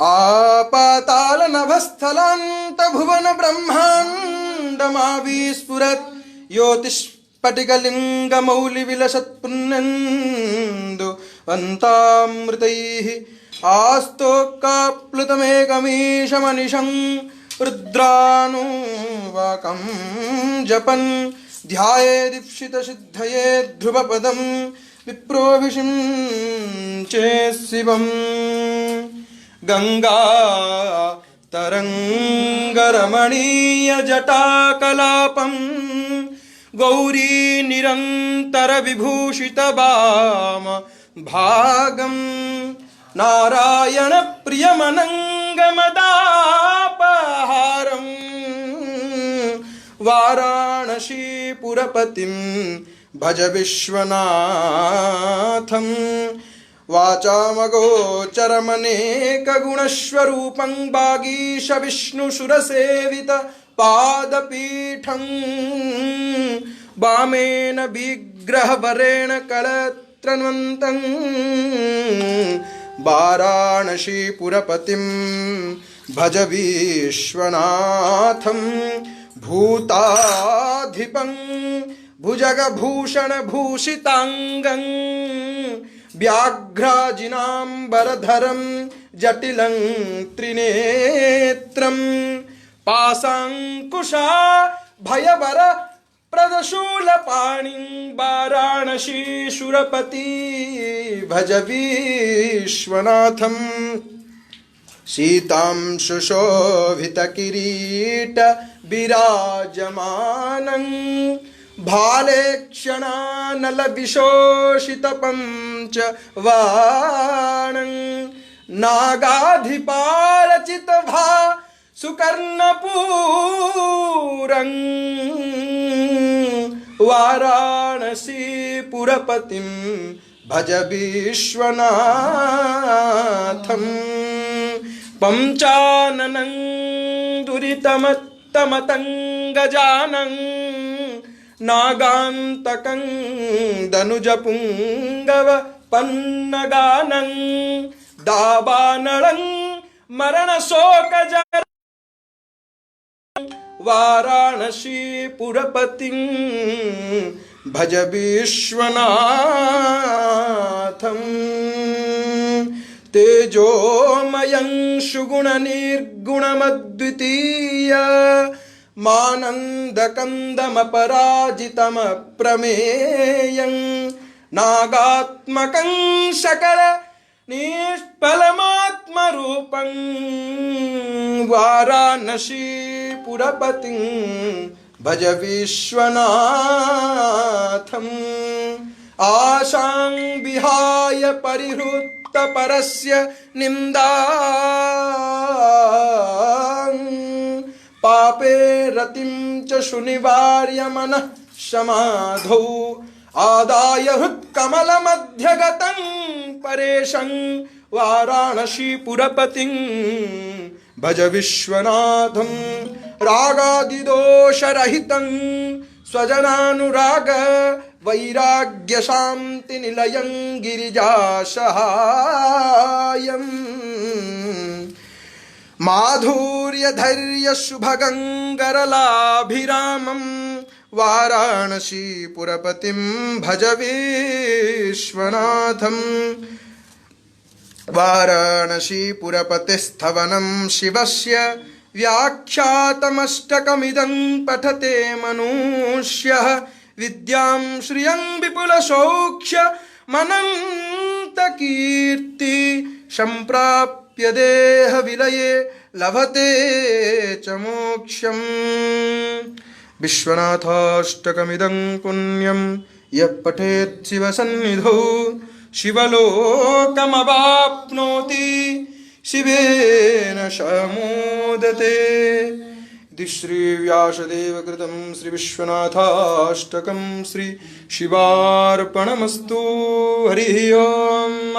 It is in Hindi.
आपाताल नभस्थलान्त भुवन ब्रह्माण्डमाविस्फुरत् ज्योतिष्पटिकलिंग मौलि विलसत् पुण्यन्दु अन्तामृतैः आस्तोक्काप्लुतमेकमीशमनिशं रुद्रानुवाकं जपन् ध्यायेदीप्सितसिद्धये ध्रुवपदं विप्रोभिषिञ्चे शिवम् गंगा तरंगरमणीय जटाकलापं गौरी निरंतर विभूषित वाम भागं नारायण प्रियमनंगमदापहारं वाराणसीपुरपतिं भज विश्वनाथं वाचामगोचरमनेकगुणस्वरूपं वागीश विष्णुसुरसेवित पादपीठं वामेन विग्रहवरेण कलत्रन्वन्तं वाराणसीपुरपतिं भज विश्वनाथं भूताधिपं भुजगभूषणभूषिताङ्गं व्याघ्राजिनाम्बरधरं जटिलं त्रिनेत्रं पाशाङ्कुशा भयवर प्रदशूलपाणिं वाराणसीशूरपति भज विश्वनाथं शीतां सुशोभितकिरीट विराजमानं भालेक्षणानलविशोषितपञ्च वाणं नागाधिपारचितभा सुकर्णपूरं वाराणसीपुरपतिं भज विश्वनाथं पंचाननं दुरितमत्तमतङ्गजानं नागान्तकं दनुजपुङ्गव पन्नगानं दावानलं मरणशोकजर वाराणसीपुरपतिं भज विश्वनाथं तेजोमयं सुगुणनिर्गुणमद्वितीय मानन्दकन्दमपराजितमप्रमेयं नागात्मकं सकल निष्फलमात्मरूपं वाराणसीपुरपतिं भज विश्वनाथं आशां विहाय परिहृतपरस्य निन्दां पापे रतिं च सुनिवार्य मनः समाधौ आदाय हृत्कमलमध्यगतं परेशं वाराणसीपुरपतिं भज विश्वनाथं रागादिदोषरहितं स्वजनानुराग वैराग्यशान्तिनिलयं गिरिजासहायं माधुर्यधैर्यशुभगङ्गरलाभिरामं वाराणसीपुरपतिं भज विश्वनाथं वाराणसीपुरपतिस्थवनं शिवस्य व्याख्यातमष्टकमिदं पठते मनुष्यः विद्यां श्रियं विपुलसौख्य मनन्तकीर्ति सम्प्राप्य देहविलये लभते च मोक्षम् विश्वनाथाष्टकमिदं पुण्यं यः पठेत् शिवसन्निधौ शिवलोकमवाप्नोति शिवेन समोदते। इति श्रीव्यासदेवकृतं श्रीविश्वनाथाष्टकं श्री शिवार्पणमस्तु। हरिः ओम्।